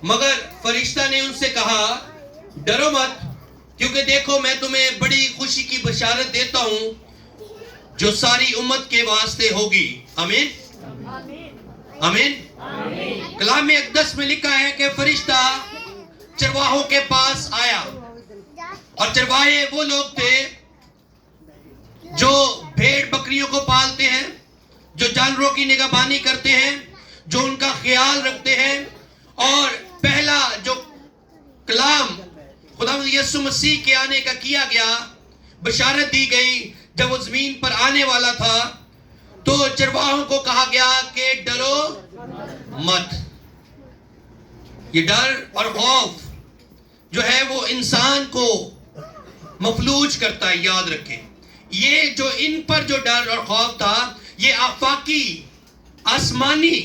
مگر فرشتہ نے ان سے کہا ڈرو مت، کیونکہ دیکھو میں تمہیں بڑی خوشی کی بشارت دیتا ہوں جو ساری امت کے واسطے ہوگی۔ آمین آمین۔ کلام اقدس میں لکھا ہے کہ فرشتہ چرواہوں کے پاس آیا، اور چرواہے وہ لوگ تھے جو بھیڑ بکریوں کو پالتے ہیں، جو جانوروں کی نگہبانی کرتے ہیں، جو ان کا خیال رکھتے ہیں۔ اور پہلا جو کلام خداوند یسوع مسیح کے آنے کا کیا گیا، بشارت دی گئی جب وہ زمین پر آنے والا تھا، تو چرواہوں کو کہا گیا کہ ڈرو مت۔ یہ ڈر اور خوف جو ہے وہ انسان کو مفلوج کرتا ہے، یاد رکھیں۔ یہ جو ان پر جو ڈر اور خوف تھا، یہ آفاقی آسمانی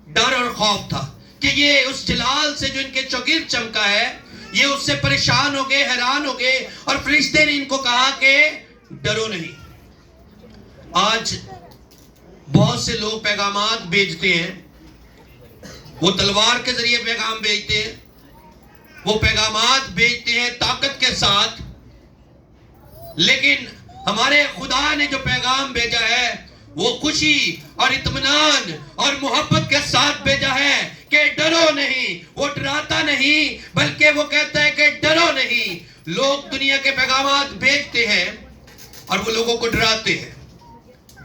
ڈر اور خوف تھا کہ یہ اس جلال سے جو ان کے چوگرد چمکا ہے، یہ اس سے پریشان ہو گئے، حیران ہو گئے، اور فرشتے نے ان کو کہا کہ ڈرو نہیں۔ آج بہت سے لوگ پیغامات بھیجتے ہیں، وہ تلوار کے ذریعے پیغام بھیجتے ہیں، وہ پیغامات بھیجتے ہیں طاقت کے ساتھ، لیکن ہمارے خدا نے جو پیغام بھیجا ہے وہ خوشی اور اطمینان اور محبت کے ساتھ بھیجا ہے کہ ڈرو نہیں۔ وہ ڈراتا نہیں، بلکہ وہ کہتا ہے کہ ڈرو نہیں۔ لوگ دنیا کے پیغامات بھیجتے ہیں اور وہ لوگوں کو ڈراتے ہیں،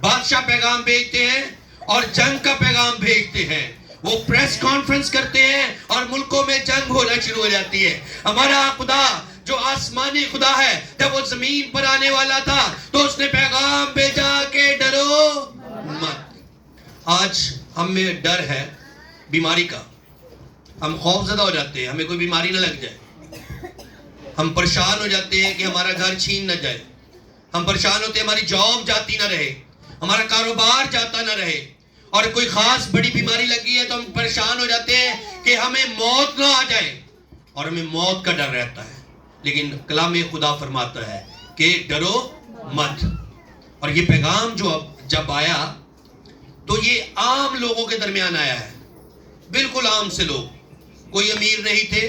بادشاہ پیغام بھیجتے ہیں اور جنگ کا پیغام بھیجتے ہیں، وہ پریس کانفرنس کرتے ہیں اور ملکوں میں جنگ ہونا شروع ہو جاتی ہے۔ ہمارا خدا جو آسمانی خدا ہے، جب وہ زمین پر آنے والا تھا تو اس نے پیغام بھیجا کہ ڈرو مت۔ آج ہم میں ڈر ہے بیماری کا، ہم خوف زدہ ہو جاتے ہیں ہمیں کوئی بیماری نہ لگ جائے، ہم پریشان ہو جاتے ہیں کہ ہمارا گھر چھین نہ جائے، ہم پریشان ہوتے ہیں ہماری جاب جاتی نہ رہے، ہمارا کاروبار جاتا نہ رہے، اور کوئی خاص بڑی بیماری لگی ہے تو ہم پریشان ہو جاتے ہیں کہ ہمیں موت نہ آ جائے، اور ہمیں موت کا ڈر رہتا ہے۔ لیکن کلام خدا فرماتا ہے کہ ڈرو مت۔ اور یہ پیغام جو جب آیا تو یہ عام لوگوں کے درمیان آیا ہے، بالکل عام سے لوگ، کوئی امیر نہیں تھے،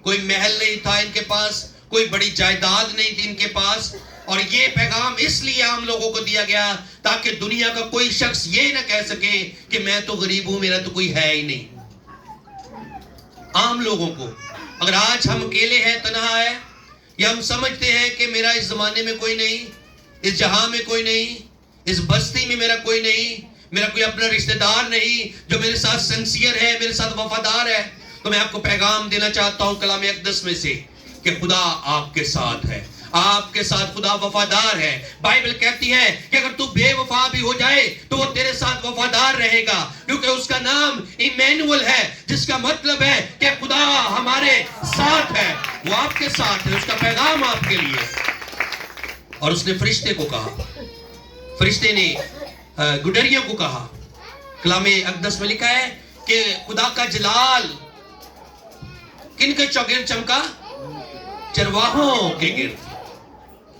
کوئی محل نہیں تھا ان کے پاس، کوئی بڑی جائیداد نہیں تھی ان کے پاس، اور یہ پیغام اس لیے عام لوگوں کو دیا گیا تاکہ دنیا کا کوئی شخص یہ نہ کہہ سکے کہ میں تو غریب ہوں، میرا تو کوئی ہے ہی نہیں۔ عام لوگوں کو، اگر آج ہم اکیلے ہیں، تنہا ہے، یا ہم سمجھتے ہیں کہ میرا اس زمانے میں کوئی نہیں، اس جہاں میں کوئی نہیں، اس بستی میں میرا کوئی نہیں، میرا کوئی اپنا رشتہ دار نہیں جو میرے ساتھ سنسیئر ہے، میرے ساتھ وفادار ہے، تو میں آپ کو پیغام دینا چاہتا ہوں کلام اقدس میں سے کہ خدا آپ کے ساتھ ہے، آپ کے ساتھ خدا وفادار ہے۔ بائبل کہتی ہے کہ اگر تو بے وفا بھی ہو جائے تو وہ تیرے ساتھ وفادار رہے گا، کیونکہ اس کا نام ایمینول ہے، جس کا مطلب ہے کہ خدا ہمارے ساتھ ہے، وہ آپ کے ساتھ ہے، اس کا پیغام آپ کے لیے۔ اور اس نے فرشتے کو کہا، فرشتے نے گڈریوں کو کہا، کلام اقدس میں لکھا ہے کہ خدا کا جلال کن کے چوگرد چمکا؟ چرواہوں کے گرد۔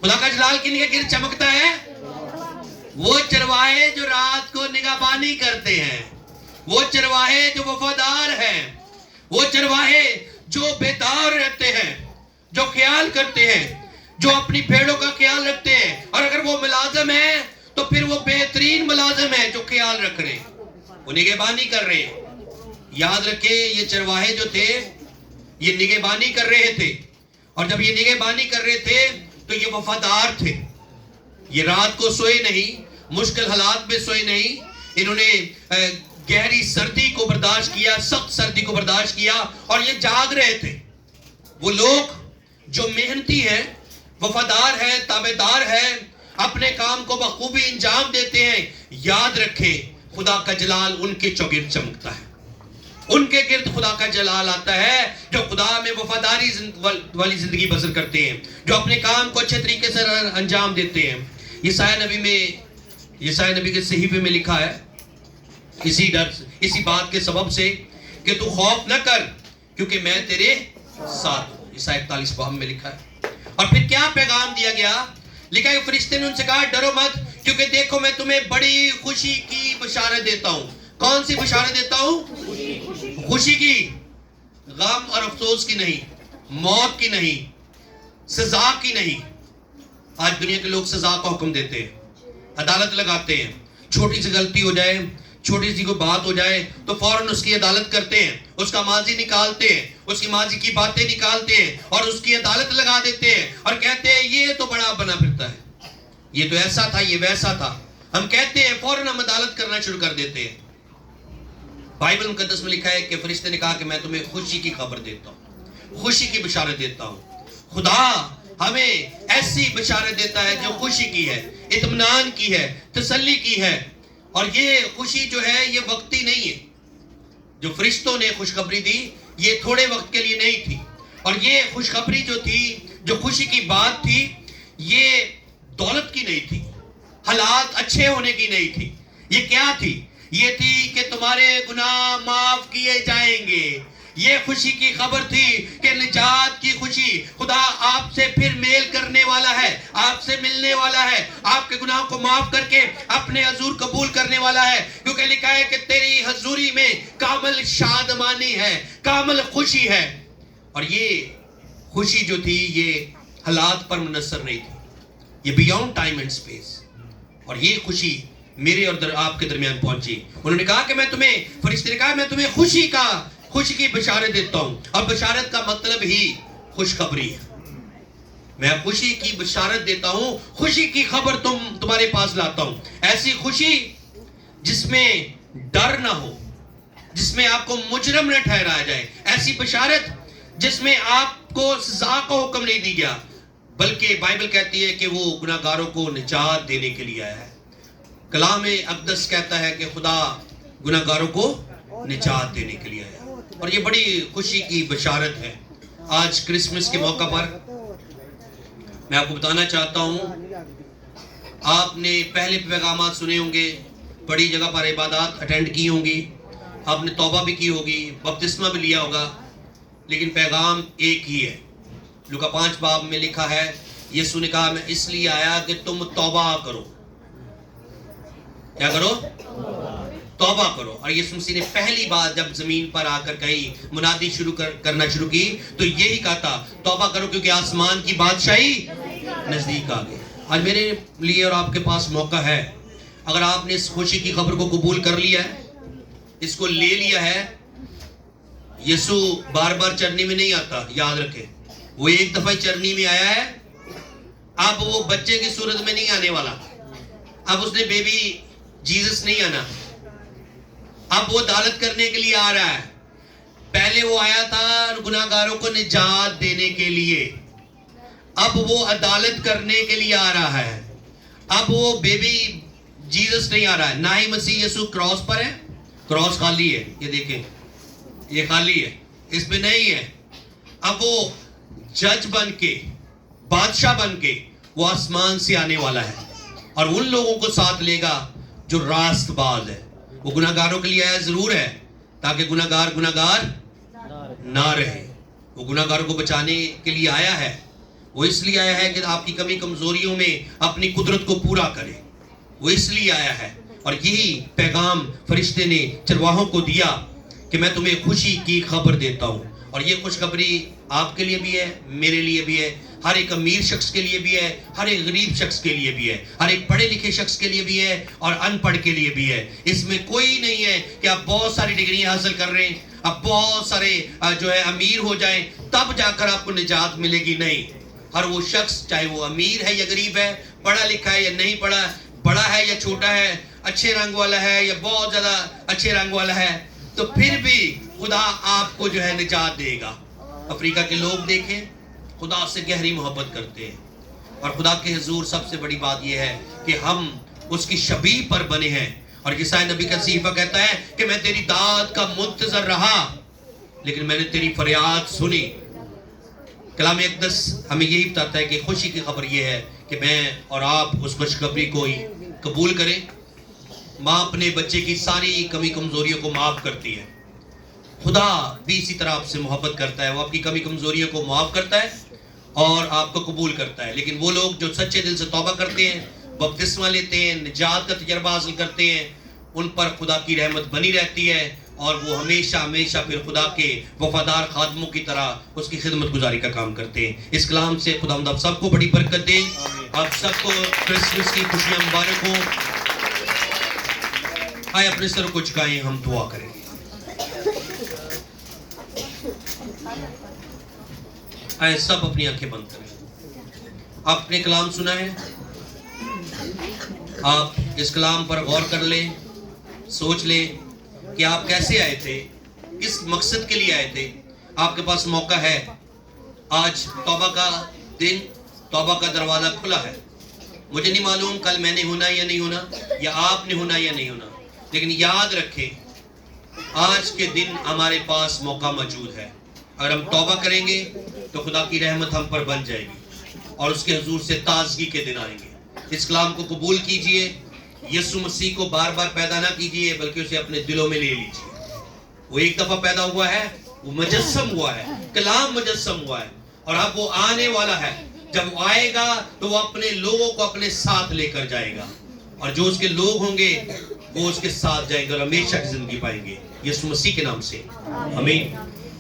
خدا کا جلال کن کے گرد چمکتا ہے؟ وہ چرواہے جو رات کو نگہبانی کرتے ہیں، وہ چرواہے جو وفادار ہیں، وہ چرواہے جو بیدار رہتے ہیں، جو خیال کرتے ہیں، جو اپنی بھیڑوں کا خیال رکھتے ہیں، اور اگر وہ ملازم ہیں تو پھر وہ بہترین ملازم ہیں جو خیال رکھ رہے ہیں، وہ نگہبانی کر رہے ہیں۔ یاد رکھیں یہ چرواہے جو تھے یہ نگہبانی کر رہے تھے، اور جب یہ نگہبانی کر رہے تھے تو یہ وفادار تھے، یہ رات کو سوئے نہیں، مشکل حالات میں سوئے نہیں، انہوں نے گہری سردی کو برداشت کیا، سخت سردی کو برداشت کیا، اور یہ جاگ رہے تھے۔ وہ لوگ جو محنتی ہیں، وفادار ہیں، تابعدار ہیں، اپنے کام کو بخوبی انجام دیتے ہیں، یاد رکھیں خدا کا جلال ان کے چوگرد چمکتا ہے، ان کے گرد خدا کا جلال آتا ہے جو خدا میں وفاداری والی زندگی بسر کرتے ہیں، جو اپنے کام کو اچھے طریقے سے انجام دیتے ہیں۔ یسایا نبی کے صحیفے میں لکھا ہے اسی بات کے سبب سے کہ تو خوف نہ کر کیونکہ میں تیرے ساتھ ہوں، یسایا 41 میں لکھا ہے۔ اور پھر کیا پیغام دیا گیا؟ لکھا ہے فرشتے نے ان سے کہا ڈرو مت، کیونکہ دیکھو میں تمہیں بڑی خوشی کی بشارت دیتا ہوں۔ کون سی بشارت دیتا ہوں؟ خوشی کی۔ غم اور افسوس کی نہیں, موت کی نہیں, سزا کی نہیں. آج دنیا کے لوگ سزا کا حکم دیتے ہیں, عدالت لگاتے ہیں. چھوٹی سی غلطی ہو جائے, چھوٹی سی کوئی بات ہو جائے تو فوراً اس کی عدالت کرتے ہیں, اس کا ماضی نکالتے ہیں, اس کی ماضی کی باتیں نکالتے ہیں اور اس کی عدالت لگا دیتے ہیں اور کہتے ہیں یہ تو بڑا بنا پھرتا ہے, یہ تو ایسا تھا, یہ ویسا تھا. ہم کہتے ہیں, فوراً ہم عدالت کرنا شروع کر دیتے ہیں. بائبل مقدس میں لکھا ہے کہ فرشتے نے کہا کہ میں تمہیں خوشی کی خبر دیتا ہوں, خوشی کی بشارت دیتا ہوں. خدا ہمیں ایسی بشارت دیتا ہے جو خوشی کی ہے, اطمینان کی ہے, تسلی کی ہے. اور یہ خوشی جو ہے یہ وقتی نہیں ہے. جو فرشتوں نے خوشخبری دی یہ تھوڑے وقت کے لیے نہیں تھی. اور یہ خوشخبری جو تھی, جو خوشی کی بات تھی, یہ دولت کی نہیں تھی, حالات اچھے ہونے کی نہیں تھی. یہ کیا تھی؟ یہ تھی کہ تمہارے گناہ معاف کیے جائیں گے. یہ خوشی کی خبر تھی کہ نجات کی خوشی. خدا آپ سے پھر میل کرنے والا ہے, آپ سے ملنے والا ہے, آپ کے گناہوں کو معاف کر کے اپنے حضور قبول کرنے والا ہے. کیونکہ لکھا ہے کہ تیری حضوری میں کامل شادمانی ہے, کامل خوشی ہے. اور یہ خوشی جو تھی یہ حالات پر منحصر نہیں تھی, یہ بیونڈ ٹائم اینڈ اسپیس. اور یہ خوشی میرے اور آپ کے درمیان پہنچی. انہوں نے کہا کہ میں تمہیں, فرشتے نے کہا میں تمہیں خوشی کی بشارت دیتا ہوں. اور بشارت کا مطلب ہی خوشخبری ہے. میں خوشی کی بشارت دیتا ہوں, خوشی کی خبر تمہارے پاس لاتا ہوں. ایسی خوشی جس میں ڈر نہ ہو, جس میں آپ کو مجرم نہ ٹھہرایا جائے. ایسی بشارت جس میں آپ کو سزا کا حکم نہیں دی گیا, بلکہ بائبل کہتی ہے کہ وہ گناہگاروں کو نجات دینے کے لیے آیا ہے. کلام اقدس کہتا ہے کہ خدا گناہگاروں کو نجات دینے کے لیے آیا. اور یہ بڑی خوشی کی بشارت ہے. آج کرسمس کے موقع پر میں آپ کو بتانا چاہتا ہوں, آپ نے پہلے پیغامات سنے ہوں گے, بڑی جگہ پر عبادات اٹینڈ کی ہوں گی, آپ نے توبہ بھی کی ہوگی, بپتسمہ بھی لیا ہوگا, لیکن پیغام ایک ہی ہے. لوکا 5 باب میں لکھا ہے, یسوع نے کہا میں اس لیے آیا کہ تم توبہ کرو. کیا کرو؟ توبہ کرو. اور یسوع مسیح نے پہلی بار جب زمین پر آ کر کہی, منادی کرنا شروع کی, تو یہی کہا تھا توبہ کرو کیونکہ آسمان کی بادشاہی نزدیک آ گئی. آج میرے لیے اور آپ کے پاس موقع ہے, اگر آپ نے اس خوشی کی خبر کو قبول کر لیا ہے, اس کو لے لیا ہے. یسوع بار بار چرنی میں نہیں آتا, یاد رکھیں. وہ ایک دفعہ چرنی میں آیا ہے, اب وہ بچے کی صورت میں نہیں آنے والا. اب اس نے بیبی جیزس نہیں آنا, اب وہ عدالت کرنے کے لیے آ رہا ہے. پہلے وہ آیا تھا گناہگاروں کو نجات دینے کے لیے, اب وہ عدالت کرنے کے لیے آ رہا ہے. اب وہ بیبی جیزس نہیں آ رہا ہے, نہ ہی مسیح یسوع کراس پر ہے. کراس خالی ہے, یہ دیکھیں یہ خالی ہے, اس پہ نہیں ہے. اب وہ جج بن کے, بادشاہ بن کے وہ آسمان سے آنے والا ہے اور ان لوگوں کو ساتھ لے گا جو راست باز ہے. وہ گناہگاروں کے لیے آیا ضرور ہے تاکہ گناہگار نہ رہے. وہ گناہگاروں کو بچانے کے لیے آیا ہے. وہ اس لیے آیا ہے کہ آپ کی کمی کمزوریوں میں اپنی قدرت کو پورا کرے. وہ اس لیے آیا ہے. اور یہی پیغام فرشتے نے چرواہوں کو دیا کہ میں تمہیں خوشی کی خبر دیتا ہوں. اور یہ خوشخبری آپ کے لیے بھی ہے, میرے لیے بھی ہے, ہر ایک امیر شخص کے لیے بھی ہے, ہر ایک غریب شخص کے لیے بھی ہے, ہر ایک پڑھے لکھے شخص کے لیے بھی ہے اور ان پڑھ کے لیے بھی ہے. اس میں کوئی نہیں ہے کہ آپ بہت ساری ڈگریاں حاصل کر رہے ہیں, آپ بہت سارے جو ہے امیر ہو جائیں تب جا کر آپ کو نجات ملے گی. نہیں, ہر وہ شخص چاہے وہ امیر ہے یا غریب ہے, پڑھا لکھا ہے یا نہیں پڑھا, بڑا ہے یا چھوٹا ہے, اچھے رنگ والا ہے یا بہت زیادہ اچھے رنگ والا ہے, تو پھر بھی خدا آپ کو جو ہے نجات دے گا. افریقہ کے لوگ دیکھیں, خدا سے گہری محبت کرتے ہیں, اور خدا کے حضور سب سے بڑی بات یہ ہے کہ ہم اس کی شبیہ پر بنے ہیں. اور یسائی نبی کا صحیفہ کہتا ہے کہ میں تیری داد کا منتظر رہا لیکن میں نے تیری فریاد سنی. کلام اقدس ہمیں یہی بتاتا ہے کہ خوشی کی خبر یہ ہے کہ میں اور آپ اس خوشخبری کو ہی قبول کریں. ماں اپنے بچے کی ساری کمی کمزوریوں کو معاف کرتی ہے. خدا بھی اسی طرح آپ سے محبت کرتا ہے, وہ آپ کی کمی کمزوریوں کو معاف کرتا ہے اور آپ کو قبول کرتا ہے. لیکن وہ لوگ جو سچے دل سے توبہ کرتے ہیں, بپتسمہ لیتے ہیں, نجات کا تجربہ حاصل کرتے ہیں, ان پر خدا کی رحمت بنی رہتی ہے, اور وہ ہمیشہ ہمیشہ پھر خدا کے وفادار خادموں کی طرح اس کی خدمت گزاری کا کام کرتے ہیں۔ اس کلام سے خداوند آپ سب کو بڑی برکت دے، آپ سب کو کرسمس کی خوشیاں مبارک ہوں۔ آئے اپنے سر کو جھکائیں، ہم دعا کریں گے۔ آئے سب اپنی آنکھیں بند کریں۔ آپ نے کلام سنا ہے، آپ اس کلام پر غور کر لیں، سوچ لیں کہ آپ کیسے آئے تھے، کس مقصد کے لیے آئے تھے۔ آپ کے پاس موقع ہے، آج توبہ کا دن، توبہ کا دروازہ کھلا ہے۔ مجھے نہیں معلوم کل میں نے ہونا یا نہیں ہونا، یا آپ نے ہونا یا نہیں ہونا، لیکن یاد رکھیں آج کے دن ہمارے پاس موقع موجود ہے۔ اگر ہم توبہ کریں گے تو خدا کی رحمت ہم پر بن جائے گی اور اس کے حضور سے تازگی کے دن آئیں گے۔ اس کلام کو قبول کیجئے، یسوع مسیح کو بار بار پیدا نہ کیجئے بلکہ اسے اپنے دلوں میں لے لیجئے۔ وہ ایک دفعہ پیدا ہوا ہے، وہ مجسم ہوا ہے، کلام مجسم ہوا ہے، اور اب وہ آنے والا ہے۔ جب وہ آئے گا تو وہ اپنے لوگوں کو اپنے ساتھ لے کر جائے گا، اور جو اس کے لوگ ہوں گے وہ اس کے ساتھ جائیں گے اور ہمیشہ کی زندگی پائیں گے۔ یسوع مسیح کے نام سے آمین۔